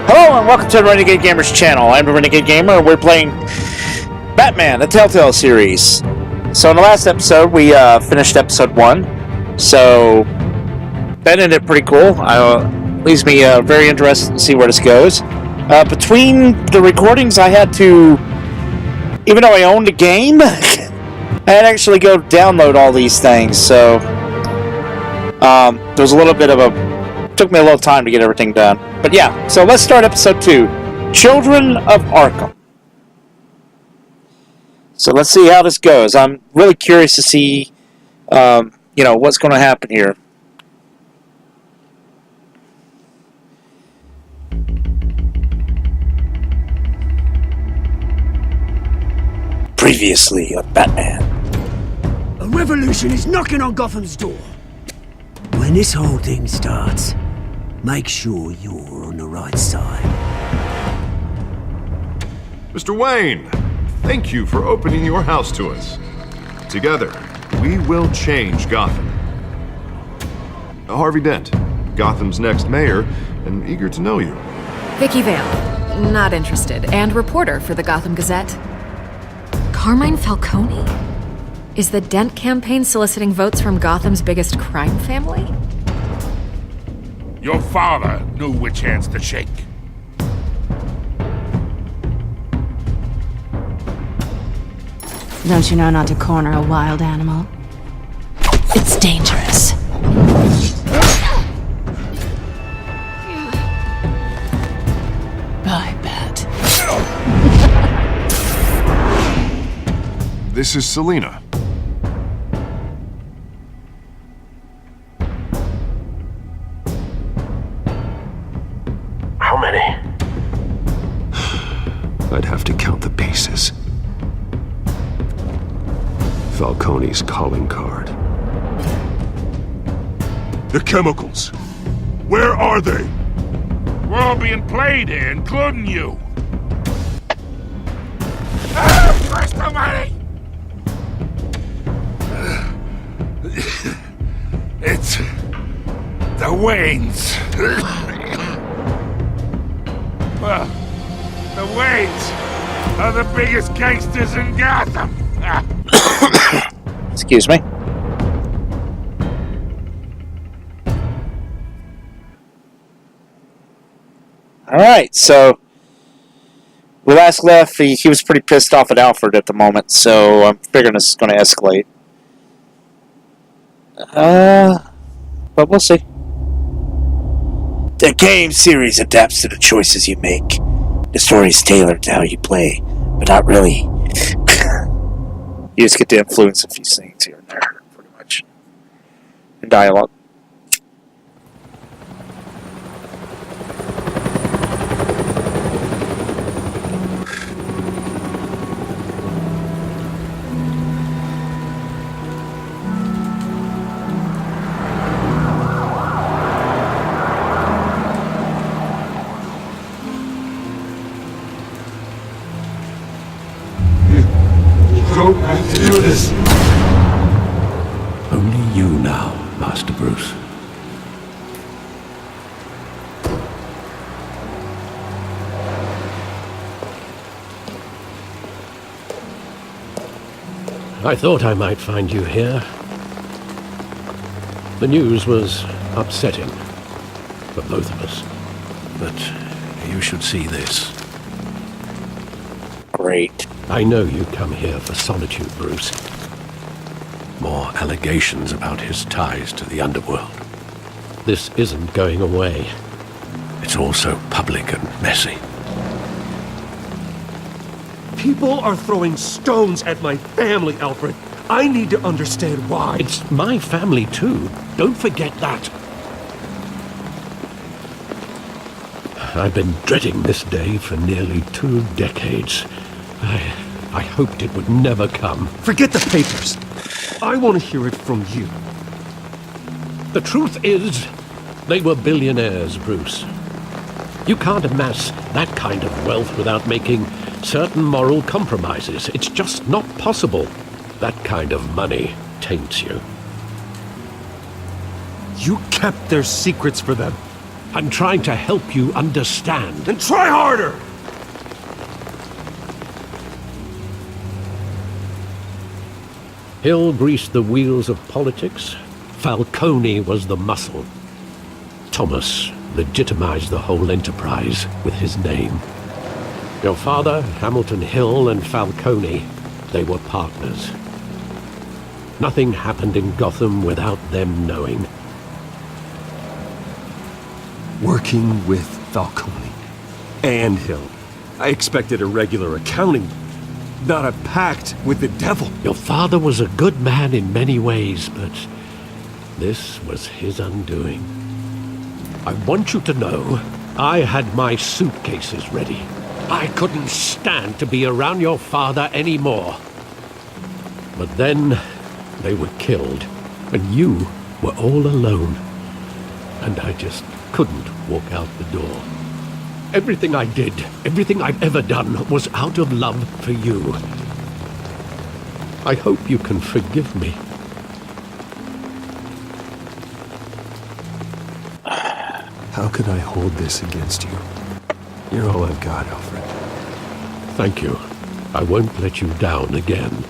Hello and welcome to the Renegade Gamers channel. I'm the Renegade Gamer and we're playing Batman, the Telltale series. So in the last episode, we finished episode 1. So that ended pretty cool. Leaves me very interested to see where this goes. Between the recordings, I had to, even though I owned the game, I had to actually go download all these things. So there was a little bit of took me a little time to get everything done. But yeah, so let's start episode 2. Children of Arkham. So let's see how this goes. I'm really curious to see, what's going to happen here. Previously on Batman. A revolution is knocking on Gotham's door. When this whole thing starts, make sure you're on the right side. Mr. Wayne, thank you for opening your house to us. Together, we will change Gotham. Harvey Dent, Gotham's next mayor, and eager to know you. Vicky Vale, not interested, and reporter for the Gotham Gazette. Carmine Falcone? Is the Dent campaign soliciting votes from Gotham's biggest crime family? Your father knew which hands to shake. Don't you know not to corner a wild animal? It's dangerous. I bet. This is Selina. How many? I'd have to count the pieces. Falcone's calling card. The chemicals. Where are they? We're all being played here, including you. Where's the money? It's the Waynes. Well, the Waynes are the biggest gangsters in Gotham. Excuse me. Alright, so we last left, he was pretty pissed off at Alfred at the moment, so I'm figuring this is going to escalate. But we'll see. The game series adapts to the choices you make. The story is tailored to how you play, but not really. You just get to influence a few things here and there, pretty much. In dialogue. Don't have to do this. Only you now, Master Bruce. I thought I might find you here. The news was upsetting for both of us. But you should see this. Great. I know you come here for solitude, Bruce. More allegations about his ties to the underworld. This isn't going away. It's all so public and messy. People are throwing stones at my family, Alfred. I need to understand why. It's my family, too. Don't forget that. I've been dreading this day for nearly 2 decades. I hoped it would never come. Forget the papers. I want to hear it from you. The truth is, they were billionaires, Bruce. You can't amass that kind of wealth without making certain moral compromises. It's just not possible. That kind of money taints you. You kept their secrets for them. I'm trying to help you understand. Then try harder! Hill greased the wheels of politics. Falcone was the muscle. Thomas legitimized the whole enterprise with his name. Your father, Hamilton Hill, and Falcone, they were partners. Nothing happened in Gotham without them knowing. Working with Falcone and Hill. I expected a regular accounting, not a pact with the devil. Your father was a good man in many ways, but this was his undoing. I want you to know, I had my suitcases ready. I couldn't stand to be around your father anymore. But then, they were killed, and you were all alone. And I just couldn't walk out the door. Everything I did, everything I've ever done, was out of love for you. I hope you can forgive me. How could I hold this against you? You're all I've got, Alfred. Thank you. I won't let you down again.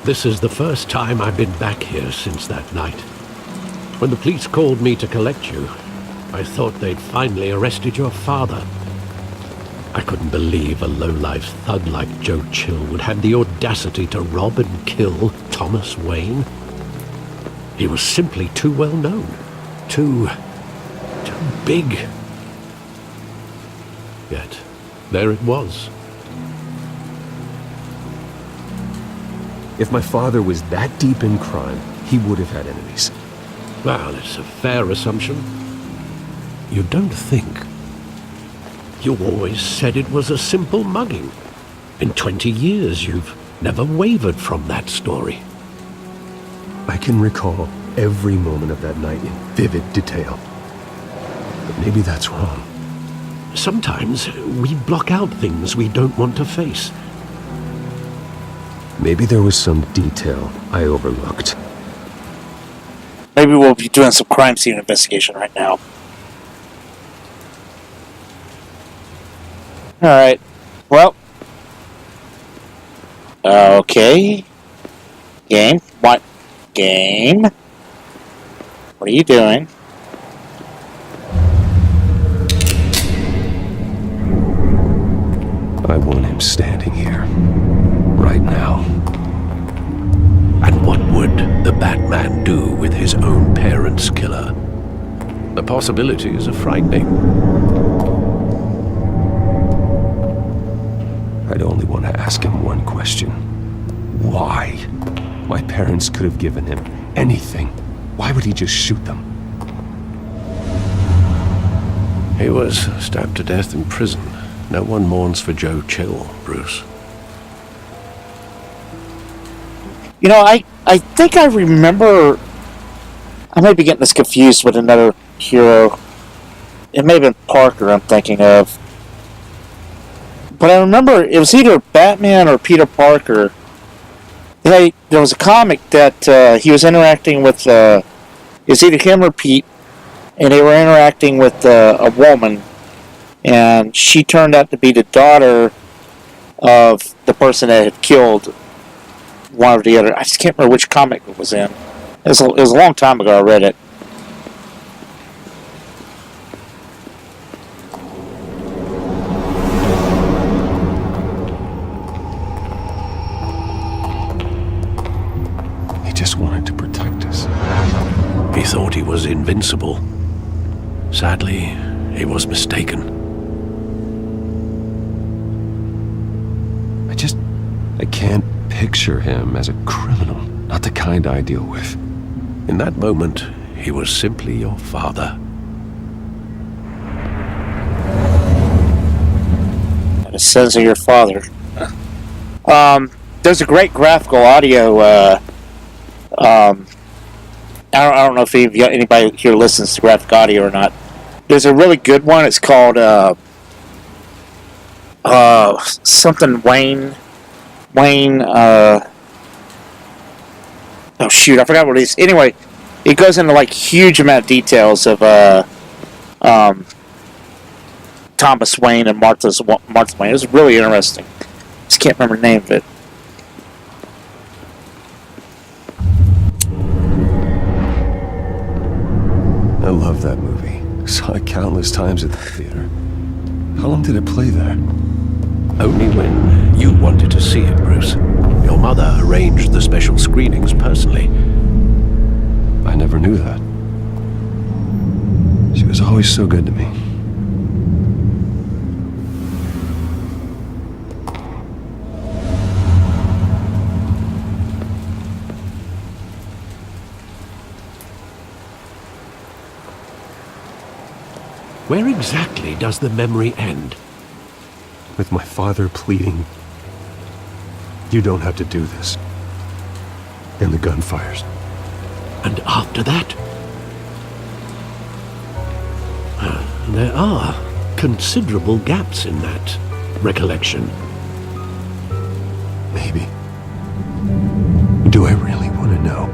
This is the first time I've been back here since that night. When the police called me to collect you, I thought they'd finally arrested your father. I couldn't believe a low-life thug like Joe Chill would have the audacity to rob and kill Thomas Wayne. He was simply too well known. Too big. Yet, there it was. If my father was that deep in crime, he would have had enemies. Well, it's a fair assumption. You don't think. You always said it was a simple mugging. In 20 years, you've never wavered from that story. I can recall every moment of that night in vivid detail. But maybe that's wrong. Sometimes we block out things we don't want to face. Maybe there was some detail I overlooked. Maybe we'll be doing some crime scene investigation right now. Alright. Well. Okay. Game. What? Game? What are you doing? I want him standing here. Right now. And what would the Batman do with his own parents' killer? The possibilities are frightening. I'd only want to ask him one question. Why? My parents could have given him anything. Why would he just shoot them? He was stabbed to death in prison. No one mourns for Joe Chill, Bruce. You know, I think I remember... I may be getting this confused with another hero. It may have been Parker I'm thinking of. But I remember it was either Batman or Peter Parker. There was a comic that he was interacting with... it was either him or Pete. And they were interacting with a woman. And she turned out to be the daughter of the person that had killed one or the other. I just can't remember which comic it was in. It was a long time ago I read it. He just wanted to protect us. He thought he was invincible. Sadly, he was mistaken. I can't picture him as a criminal. Not the kind I deal with. In that moment, he was simply your father. The sins of your father. There's a great graphical audio. I don't know if anybody here listens to graphic audio or not. There's a really good one. It's called something Wayne. Oh shoot, I forgot what it is. Anyway, it goes into like huge amount of details of Thomas Wayne and Martha Wayne. It was really interesting. Just can't remember the name of it. I love that movie. Saw it countless times at the theater. How long did it play there? Only when you wanted to see it, Bruce. Your mother arranged the special screenings personally. I never knew that. She was always so good to me. Where exactly does the memory end? With my father pleading, "You don't have to do this." And the gun fires. And after that? There are considerable gaps in that recollection. Maybe. Do I really want to know?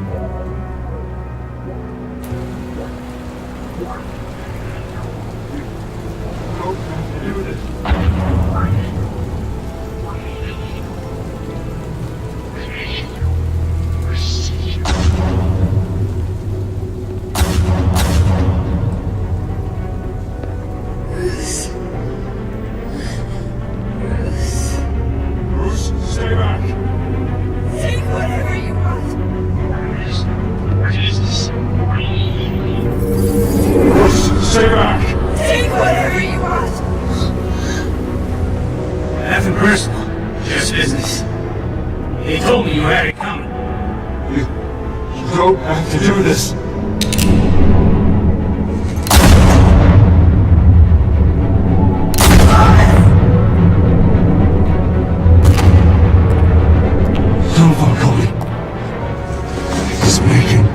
Stay back! Take whatever you want. Stay back! Take whatever you want. Nothing personal, just business. He told me you had it coming. You don't have to do this. No, Falcone. He's making a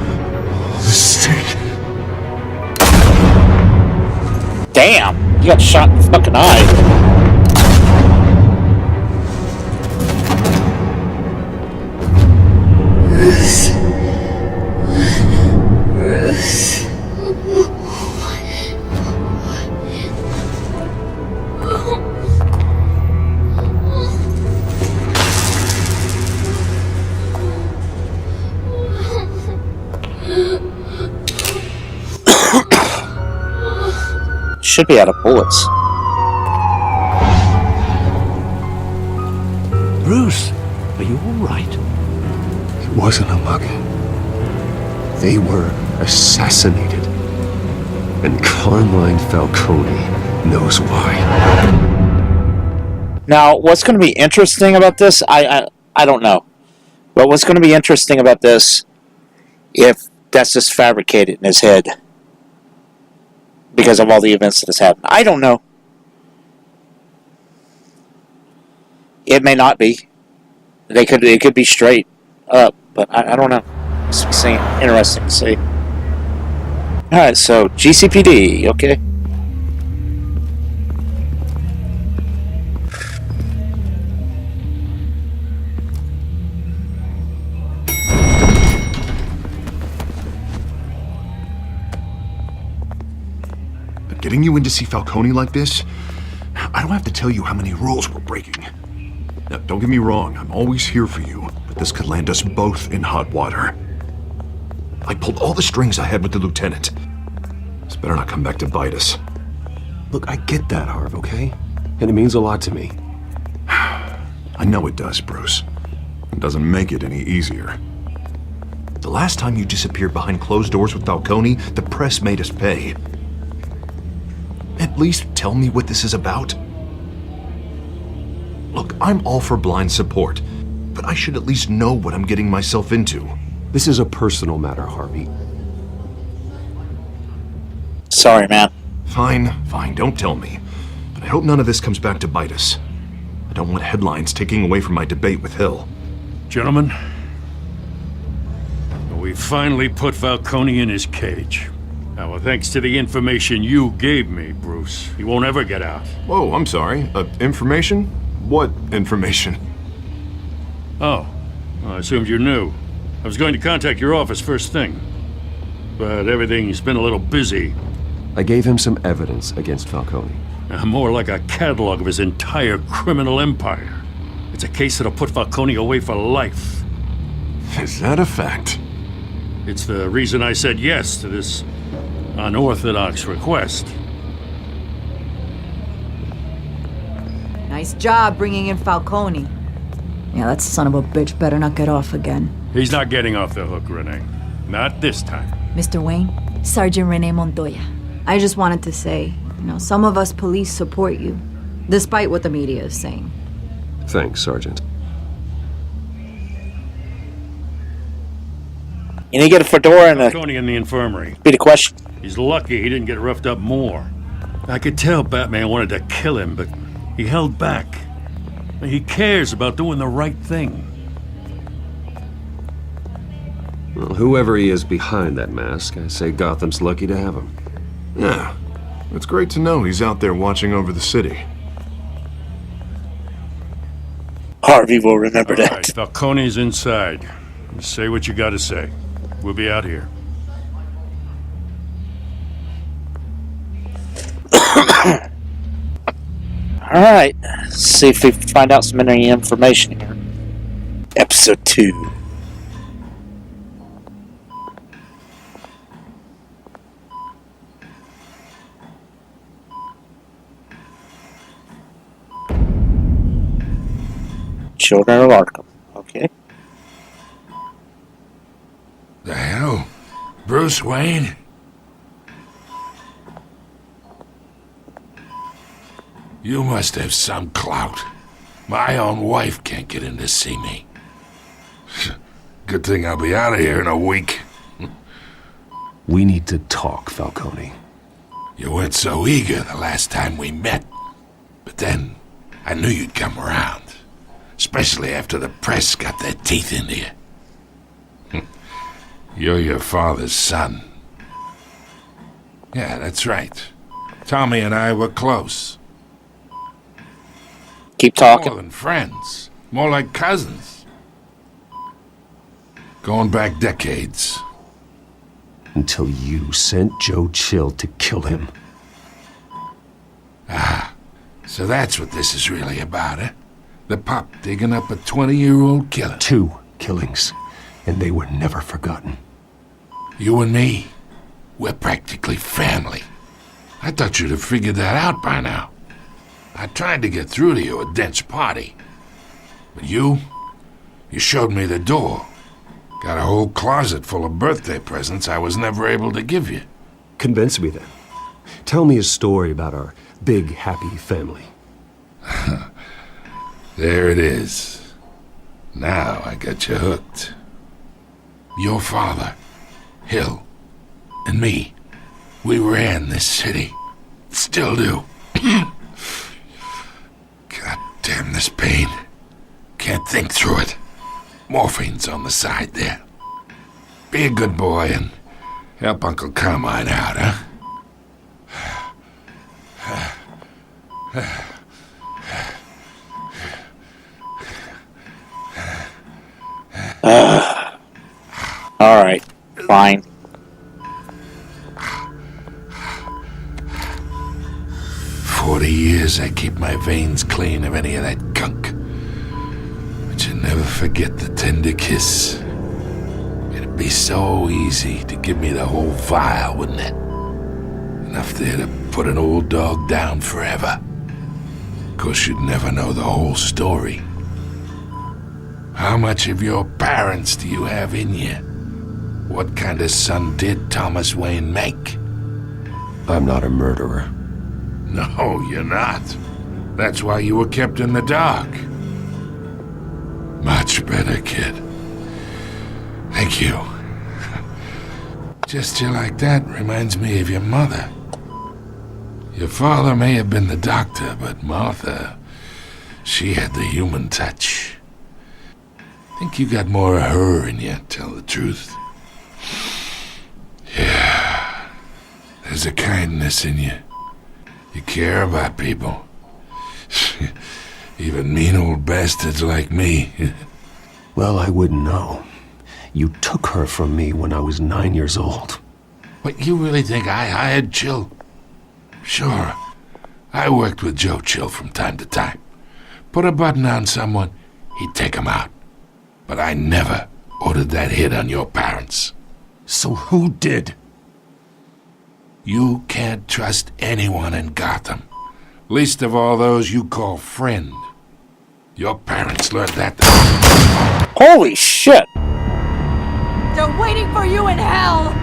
mistake. Damn! You got shot in the fucking eye. Should be out of bullets. Bruce, are you all right? It wasn't a mugging. They were assassinated. And Carmine Falcone knows why. Now, what's going to be interesting about this, I don't know. But what's going to be interesting about this, if that's just fabricated in his head, because of all the events that has happened. I don't know. It may not be. It could be straight up, but I don't know. It's interesting to see. Alright, so GCPD, okay. Getting you in to see Falcone like this? I don't have to tell you how many rules we're breaking. Now, don't get me wrong, I'm always here for you, but this could land us both in hot water. I pulled all the strings I had with the lieutenant. This better not come back to bite us. Look, I get that, Harv, okay? And it means a lot to me. I know it does, Bruce. It doesn't make it any easier. The last time you disappeared behind closed doors with Falcone, the press made us pay. At least tell me what this is about. Look, I'm all for blind support, but I should at least know what I'm getting myself into. This is a personal matter, Harvey. Sorry, man. Fine, don't tell me. But I hope none of this comes back to bite us. I don't want headlines taking away from my debate with Hill. Gentlemen, we finally put Falcone in his cage. Now, thanks to the information you gave me, Bruce, he won't ever get out. Whoa, I'm sorry. Information? What information? Oh, well, I assumed you knew. was going to contact your office first thing, but everything's been a little busy. I gave him some evidence against Falcone. More like a catalog of his entire criminal empire. It's a case that'll put Falcone away for life. Is that a fact? It's the reason I said yes to this unorthodox request. Nice job bringing in Falcone. Yeah, that son of a bitch better not get off again. He's not getting off the hook, Renee. Not this time. Mr. Wayne, Sergeant Renee Montoya. I just wanted to say, some of us police support you, despite what the media is saying. Thanks, Sergeant. You need to get a fedora and Falcone in the infirmary. be the question. He's lucky he didn't get roughed up more. I could tell Batman wanted to kill him, but he held back. He cares about doing the right thing. Well, whoever he is behind that mask, I say Gotham's lucky to have him. Yeah. It's great to know he's out there watching over the city. Harvey will remember All that. right, Falcone's inside. Say what you gotta say. We'll be out here. Alright, see if we find out some any information here. Episode 2. Children of Arkham. Okay. The hell? Bruce Wayne? You must have some clout. My own wife can't get in to see me. Good thing I'll be out of here in a week. We need to talk, Falcone. You weren't so eager the last time we met. But then, I knew you'd come around. Especially after the press got their teeth into you. You're your father's son. Yeah, that's right. Tommy and I were close. Keep talking. More than friends. More like cousins. Going back decades. Until you sent Joe Chill to kill him. Ah, so that's what this is really about, eh? The pup digging up a 20-year-old killer. 2 killings, and they were never forgotten. You and me, we're practically family. I thought you'd have figured that out by now. I tried to get through to you at Dent's party. But you showed me the door. Got a whole closet full of birthday presents I was never able to give you. Convince me then. Tell me a story about our big, happy family. There it is. Now I got you hooked. Your father, Hill, and me, we ran this city. Still do. God damn this pain. Can't think through it. Morphine's on the side there. Be a good boy and help Uncle Carmine out, huh? Alright, fine. "40 years I keep my veins clean of any of that gunk. But you never forget the tender kiss. It'd be so easy to give me the whole vial, wouldn't it? Enough there to put an old dog down forever. Of course, you'd never know the whole story. How much of your parents do you have in you? What kind of son did Thomas Wayne make?" I'm not a murderer. No, you're not. That's why you were kept in the dark. Much better, kid. Thank you. Gesture like that reminds me of your mother. Your father may have been the doctor, but Martha, she had the human touch. Think you got more of her in you, tell the truth. Yeah. There's a kindness in you. You care about people. Even mean old bastards like me. Well, I wouldn't know. You took her from me when I was 9 years old. But you really think I hired Chill? Sure. I worked with Joe Chill from time to time. Put a button on someone, he'd take him out. But I never ordered that hit on your parents. So who did? You can't trust anyone in Gotham. Least of all those you call friend. Your parents learned that. Holy shit! They're waiting for you in hell!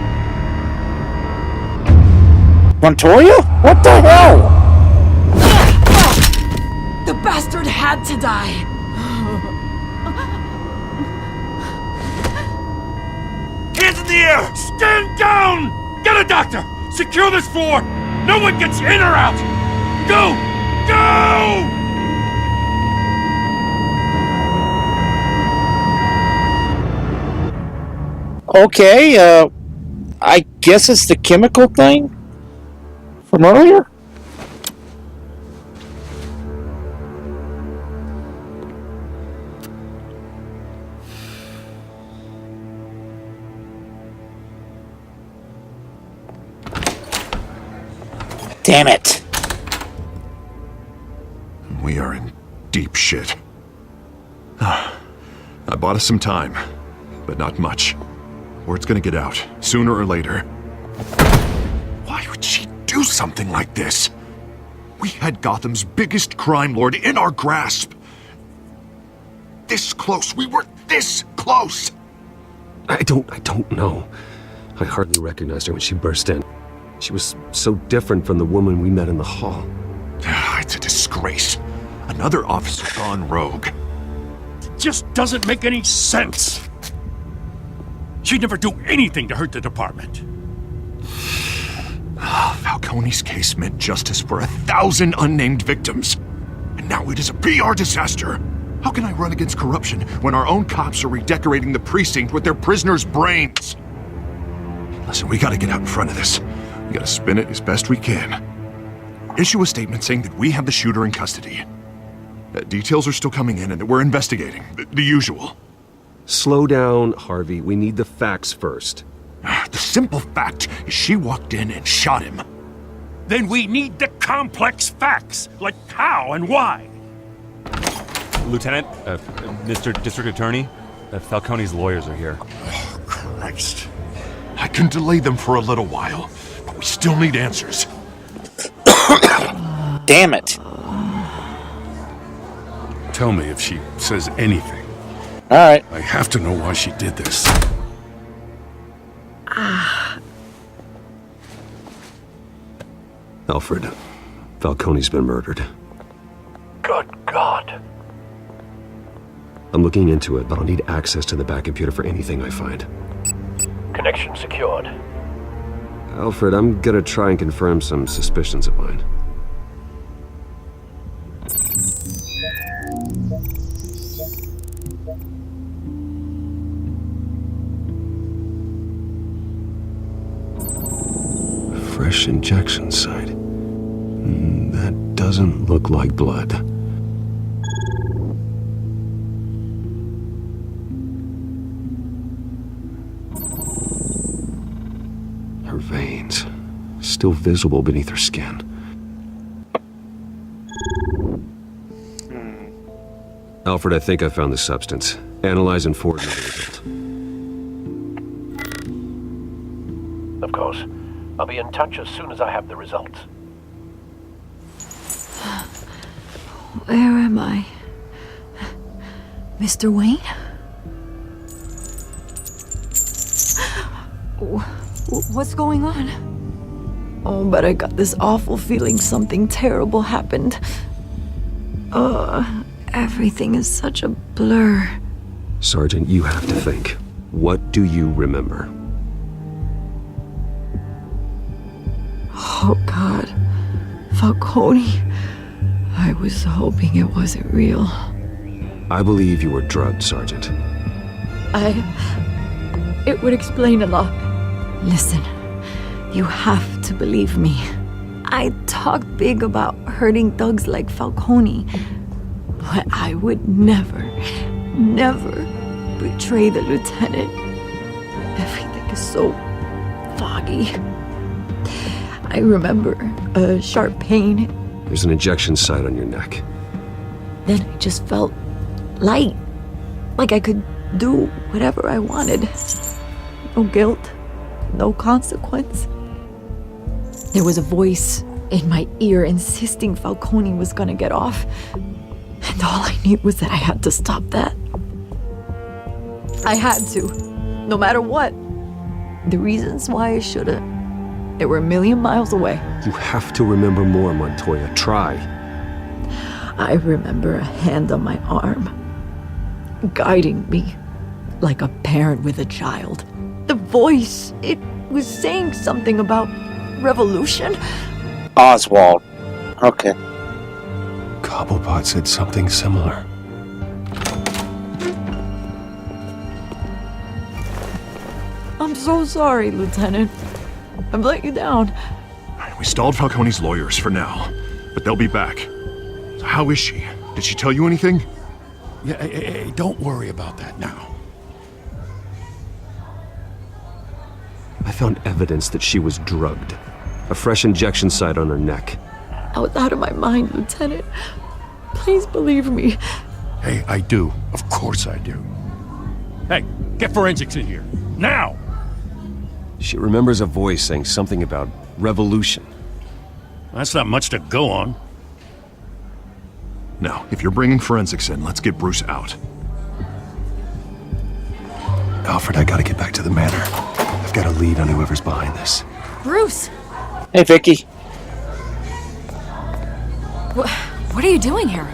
Montoya? What the hell? The bastard had to die! Hands in the air! Stand down! Get a doctor! Secure this floor! No one gets in or out! Go! Go! Okay, I guess it's the chemical thing from earlier? Damn it. We are in deep shit. I bought us some time, but not much. Word's gonna get out, sooner or later. Why would she do something like this? We had Gotham's biggest crime lord in our grasp. This close. We were this close. I don't know. I hardly recognized her when she burst in. She was so different from the woman we met in the hall. It's a disgrace. Another officer gone rogue. It just doesn't make any sense. She'd never do anything to hurt the department. Falcone's case meant justice for 1,000 unnamed victims. And now it is a PR disaster. How can I run against corruption when our own cops are redecorating the precinct with their prisoners' brains? Listen, we gotta get out in front of this. We gotta spin it as best we can. Issue a statement saying that we have the shooter in custody. Details are still coming in and that we're investigating. The usual. Slow down, Harvey. We need the facts first. The simple fact is she walked in and shot him. Then we need the complex facts, like how and why. Lieutenant, Mr. District Attorney, Falcone's lawyers are here. Oh, Christ. I can delay them for a little while, but we still need answers. Damn it. Tell me if she says anything. Alright. I have to know why she did this. Alfred, Falcone's been murdered. Good God. I'm looking into it, but I'll need access to the back computer for anything I find. Connection secured. Alfred, I'm gonna try and confirm some suspicions of mine. Fresh injection site. That doesn't look like blood. Her veins, still visible beneath her skin. Alfred, I think I found the substance. Analyze and forward me the result. Of course. I'll be in touch as soon as I have the results. Where am I? Mr. Wayne? What's going on? Oh, but I got this awful feeling something terrible happened. Everything is such a blur. Sergeant, you have to think. What do you remember? Oh, God. Falcone. I was hoping it wasn't real. I believe you were drugged, Sergeant. It would explain a lot. Listen, you have to believe me. I talked big about hurting thugs like Falcone, but I would never betray the lieutenant. Everything is so foggy. I remember a sharp pain. There's an injection site on your neck. Then I just felt light. Like I could do whatever I wanted. No guilt, no consequence. There was a voice in my ear insisting Falcone was gonna get off. And all I knew was that I had to stop that. I had to, no matter what. The reasons why I shouldn't, they were a million miles away. You have to remember more, Montoya. Try. I remember a hand on my arm, guiding me like a parent with a child. The voice, it was saying something about revolution. Oswald. Okay. Cobblepot said something similar. I'm so sorry, Lieutenant. I've let you down. We stalled Falcone's lawyers for now, but they'll be back. So how is she? Did she tell you anything? Yeah, hey, don't worry about that now. I found evidence that she was drugged. A fresh injection site on her neck. I was out of my mind, Lieutenant. Please believe me. Hey, I do. Of course I do. Hey, get forensics in here. Now! She remembers a voice saying something about revolution. That's not much to go on. Now, if you're bringing forensics in, let's get Bruce out. Alfred, I gotta get back to the manor. I've got a lead on whoever's behind this. Bruce! Hey, Vicky. What are you doing here?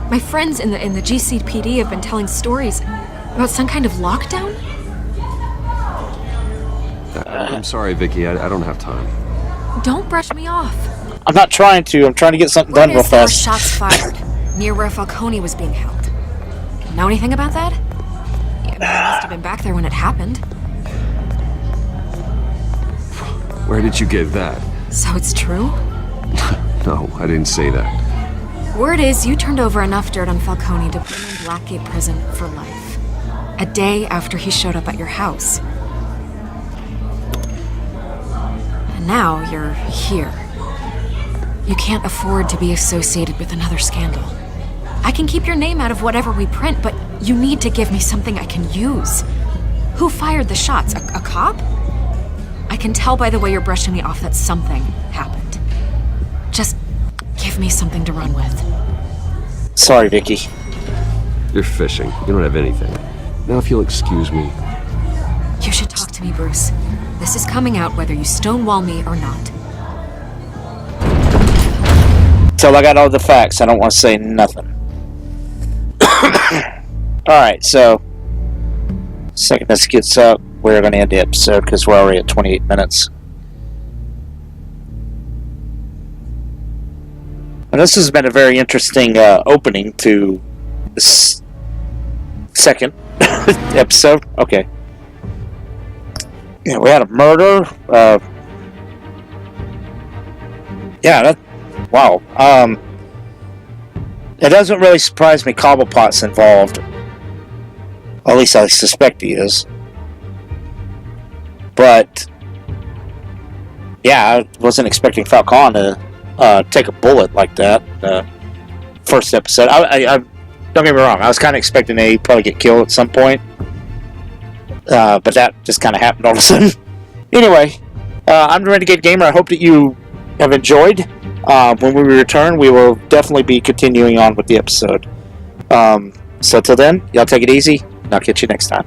My friends in the GCPD have been telling stories about some kind of lockdown? I'm sorry, Vicky. I don't have time. Don't brush me off. I'm not trying to. I'm trying to get something done real There were fast. shots fired near where Falcone was being held. Know anything about that? You must have been back there when it happened. Where did you get that? So it's true? No, I didn't say that. Word is you turned over enough dirt on Falcone to put him in Blackgate Prison for life. A day after he showed up at your house. And now you're here. You can't afford to be associated with another scandal. I can keep your name out of whatever we print, but you need to give me something I can use. Who fired the shots? A cop? I can tell by the way you're brushing me off that something happened. Just give me something to run with. Sorry, Vicky. You're fishing. You don't have anything. Now, if you'll excuse me. You should talk to me, Bruce. This is coming out whether you stonewall me or not. Till I got all the facts, I don't want to say nothing. Alright, so second this gets up, we're going to end the episode because we're already at 28 minutes. And this has been a very interesting opening to this second episode. Okay. Yeah, we had a murder. Wow. It doesn't really surprise me Cobblepot's involved. At least I suspect he is. But yeah, I wasn't expecting Falcone to take a bullet like that. First episode. I don't get me wrong. I was kind of expecting he'd probably get killed at some point. But that just kind of happened all of a sudden. Anyway, I'm the Renegade Gamer. I hope that you have enjoyed. When we return, we will definitely be continuing on with the episode. So till then, y'all take it easy, and I'll catch you next time.